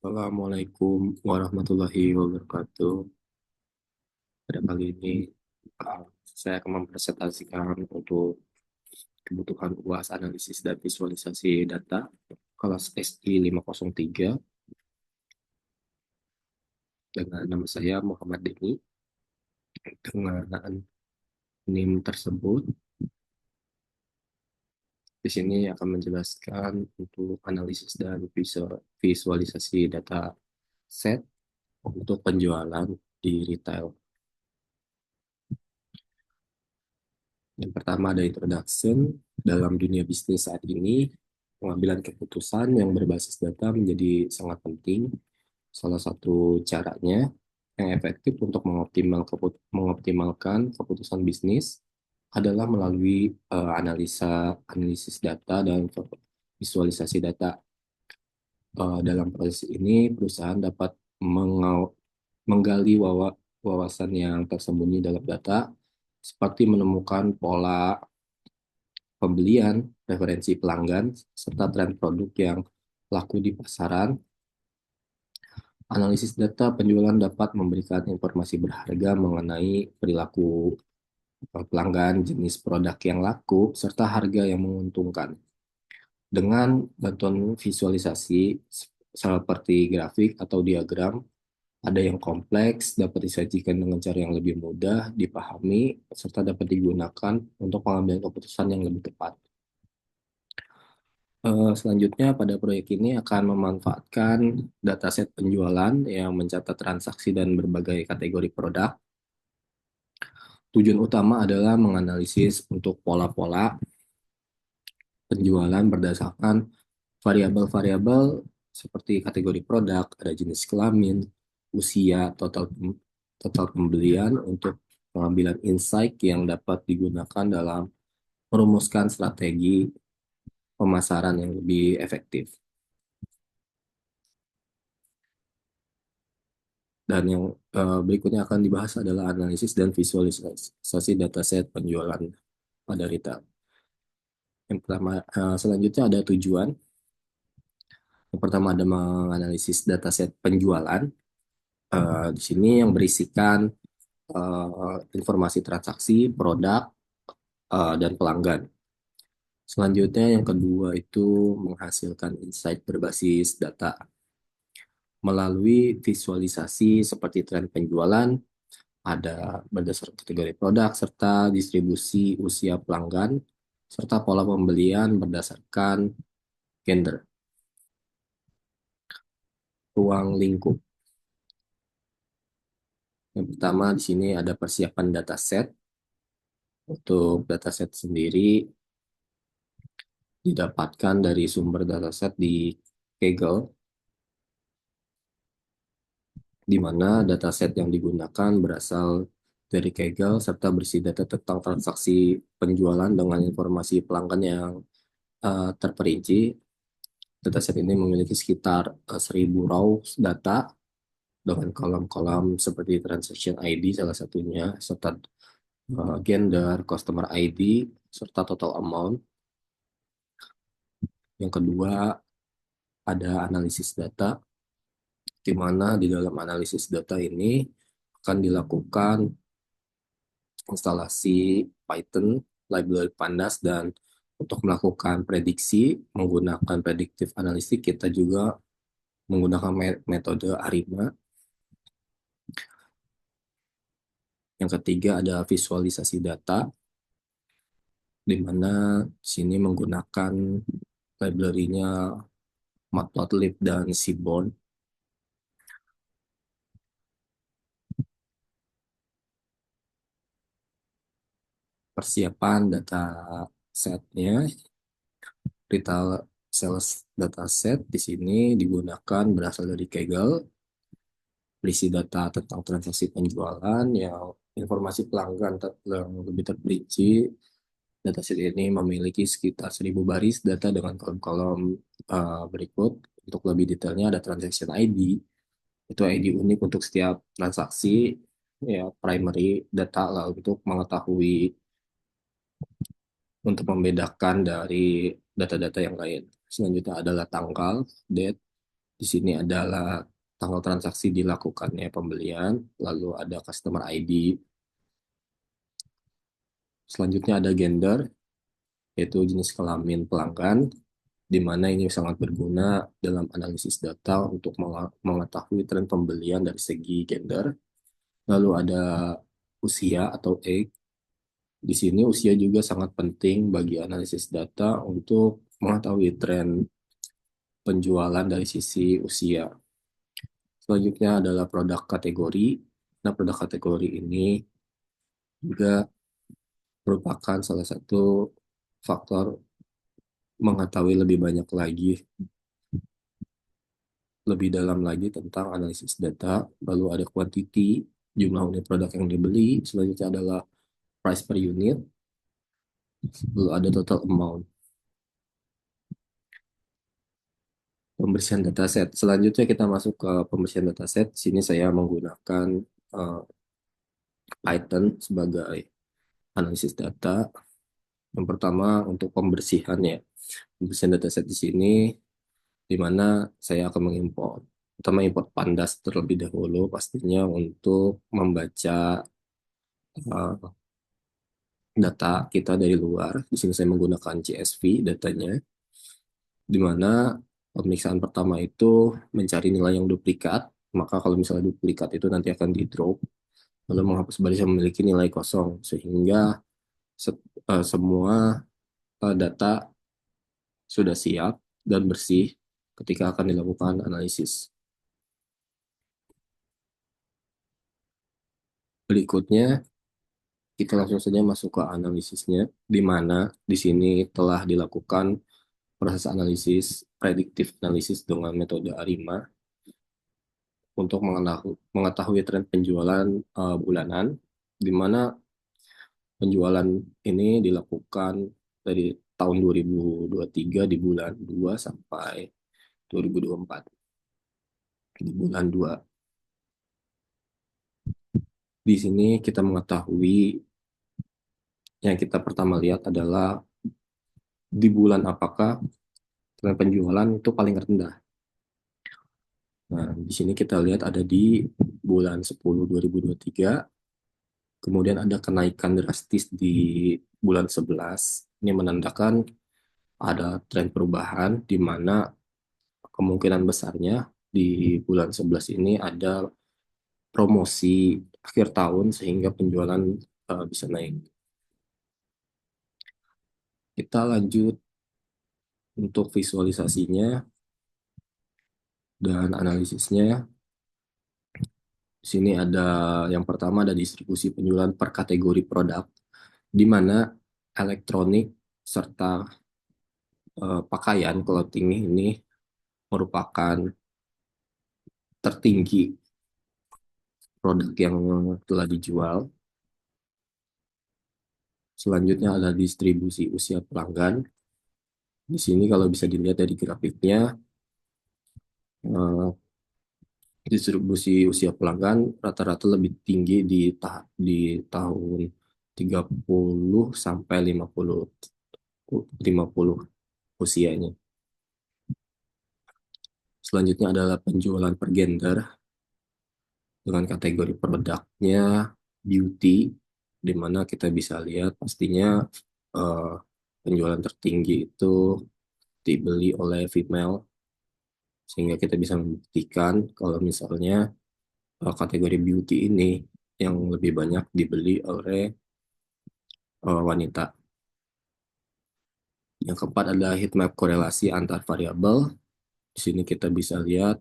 Assalamualaikum warahmatullahi wabarakatuh. Pada kali ini saya akan mempresentasikan untuk kebutuhan UAS analisis dan visualisasi data kelas SI 503 dengan nama saya Muhammad Deni. Dengan NIM tersebut, di sini akan menjelaskan untuk analisis dan visualisasi data set untuk penjualan di retail. Yang pertama ada introduction. Dalam dunia bisnis saat ini, pengambilan keputusan yang berbasis data menjadi sangat penting. Salah satu caranya yang efektif untuk mengoptimalkan keputusan bisnis adalah melalui analisis data dan visualisasi data. Dalam proses ini, perusahaan dapat menggali wawasan yang tersembunyi dalam data, seperti menemukan pola pembelian, preferensi pelanggan, serta tren produk yang laku di pasaran. Analisis data penjualan dapat memberikan informasi berharga mengenai perilaku pelanggan, jenis produk yang laku, serta harga yang menguntungkan. Dengan bantuan visualisasi seperti grafik atau diagram, ada yang kompleks, dapat disajikan dengan cara yang lebih mudah dipahami, serta dapat digunakan untuk pengambilan keputusan yang lebih tepat. Selanjutnya pada proyek ini akan memanfaatkan dataset penjualan yang mencatat transaksi dan berbagai kategori produk. Tujuan utama adalah menganalisis untuk pola-pola penjualan berdasarkan variabel-variabel seperti kategori produk, ada jenis kelamin, usia, total pembelian untuk pengambilan insight yang dapat digunakan dalam merumuskan strategi pemasaran yang lebih efektif. Dan yang berikutnya akan dibahas adalah analisis dan visualisasi dataset penjualan pada retail. Yang pertama, selanjutnya ada tujuan. Yang pertama ada menganalisis dataset penjualan. Di sini yang berisikan informasi transaksi, produk, dan pelanggan. Selanjutnya yang kedua itu menghasilkan insight berbasis data. Melalui visualisasi seperti tren penjualan, ada berdasarkan kategori produk, serta distribusi usia pelanggan, serta pola pembelian berdasarkan gender. Ruang lingkup. Yang pertama di sini ada persiapan dataset. Untuk dataset sendiri didapatkan dari sumber dataset di Kaggle, di mana dataset yang digunakan berasal dari Kaggle serta berisi data tentang transaksi penjualan dengan informasi pelanggan yang terperinci. Dataset ini memiliki sekitar 1.000 raw data dengan kolom-kolom seperti transaction ID salah satunya, serta gender, customer ID, serta total amount. Yang kedua ada analisis data, di mana di dalam analisis data ini akan dilakukan instalasi Python, library Pandas, dan untuk melakukan prediksi menggunakan predictive analytics kita juga menggunakan metode ARIMA. Yang ketiga ada visualisasi data, di mana sini menggunakan library-nya Matplotlib dan Seaborn. Persiapan data setnya, retail sales dataset di sini digunakan berasal dari Kaggle, berisi data tentang transaksi penjualan yang informasi pelanggan yang lebih terperinci. Dataset ini memiliki sekitar 1.000 baris data dengan kolom-kolom berikut. Untuk lebih detailnya ada transaction ID, itu ID unik untuk setiap transaksi, ya primary data lah untuk mengetahui, untuk membedakan dari data-data yang lain. Selanjutnya adalah tanggal, date, Di sini adalah tanggal transaksi dilakukannya pembelian, lalu ada customer ID. Selanjutnya ada gender, yaitu jenis kelamin pelanggan, di mana ini sangat berguna dalam analisis data untuk mengetahui tren pembelian dari segi gender. Lalu ada usia atau age. Di sini usia juga sangat penting bagi analisis data untuk mengetahui tren penjualan dari sisi usia. Selanjutnya adalah produk kategori. Nah, produk kategori ini juga merupakan salah satu faktor mengetahui lebih banyak lagi, lebih dalam lagi tentang analisis data. Lalu ada quantity, jumlah unit produk yang dibeli. Selanjutnya adalah price per unit. Lalu ada total amount. Pembersihan dataset. Selanjutnya kita masuk ke pembersihan dataset. Di sini saya menggunakan uh, Python sebagai analisis data. Yang pertama untuk pembersihan ya. Pembersihan dataset di sini di mana saya akan mengimport. Pertama import pandas terlebih dahulu pastinya untuk membaca uh, data kita dari luar. Di sini saya menggunakan CSV datanya, di mana pemeriksaan pertama itu mencari nilai yang duplikat. Maka kalau misalnya duplikat itu nanti akan di drop, lalu menghapus baris yang memiliki nilai kosong, sehingga semua data sudah siap dan bersih ketika akan dilakukan analisis. Berikutnya, kita langsung saja masuk ke analisisnya, di mana di sini telah dilakukan proses analisis, predictive analysis dengan metode ARIMA untuk mengetahui tren penjualan bulanan, di mana penjualan ini dilakukan dari tahun 2023 di bulan 2 sampai 2024 di bulan 2. Di sini kita mengetahui yang kita pertama lihat adalah di bulan apakah tren penjualan itu paling rendah. Nah, di sini kita lihat ada di bulan 10 2023, kemudian ada kenaikan drastis di bulan 11. Ini menandakan ada tren perubahan di mana kemungkinan besarnya di bulan 11 ini ada promosi akhir tahun sehingga penjualan bisa naik. Kita lanjut untuk visualisasinya dan analisisnya. Di sini ada yang pertama ada distribusi penjualan per kategori produk, di mana elektronik serta pakaian clothing ini merupakan tertinggi produk yang telah dijual. Selanjutnya ada distribusi usia pelanggan. Di sini kalau bisa dilihat dari grafiknya, eh, distribusi usia pelanggan rata-rata lebih tinggi di tahun 30 sampai 50 usianya. Selanjutnya adalah penjualan per gender dengan kategori produknya beauty, di mana kita bisa lihat pastinya eh, penjualan tertinggi itu dibeli oleh female, sehingga kita bisa membuktikan kalau misalnya kategori beauty ini yang lebih banyak dibeli oleh wanita. Yang keempat adalah heatmap korelasi antar variabel. Di sini kita bisa lihat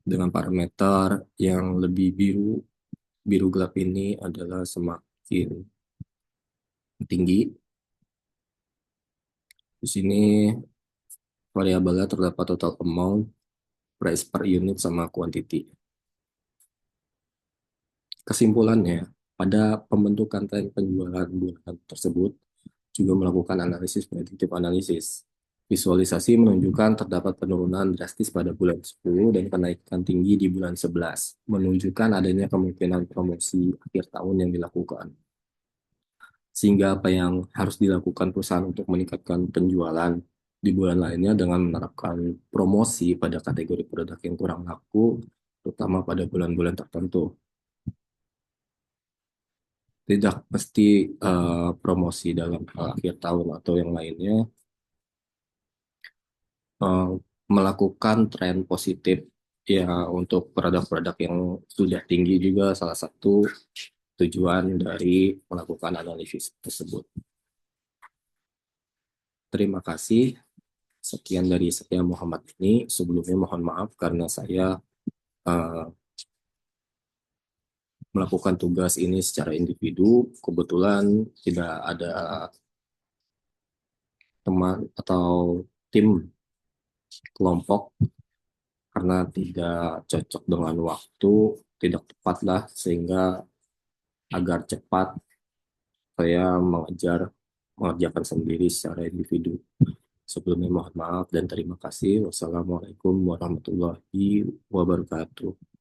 dengan parameter yang lebih biru, biru gelap ini adalah semakin tinggi. Di sini variabelnya terdapat total amount, price per unit, sama quantity. Kesimpulannya, pada pembentukan tren penjualan bulan tersebut, juga melakukan analisis prediktif analisis. Visualisasi menunjukkan terdapat penurunan drastis pada bulan 10 dan kenaikan tinggi di bulan 11, menunjukkan adanya kemungkinan promosi akhir tahun yang dilakukan. Sehingga apa yang harus dilakukan perusahaan untuk meningkatkan penjualan? di bulan lainnya dengan menerapkan promosi pada kategori produk yang kurang laku, terutama pada bulan-bulan tertentu. Tidak mesti promosi dalam akhir tahun atau yang lainnya, eh, melakukan tren positif ya untuk produk-produk yang sudah tinggi juga salah satu tujuan dari melakukan analisis tersebut. Terima kasih. Sekian dari saya Muhammad ini. Sebelumnya mohon maaf karena saya eh, melakukan tugas ini secara individu. Kebetulan tidak ada teman atau tim kelompok karena tidak cocok dengan waktu, tidak tepat lah, sehingga agar cepat saya mengerjakan sendiri secara individu. Sebelumnya mohon maaf dan terima kasih. Wassalamualaikum warahmatullahi wabarakatuh.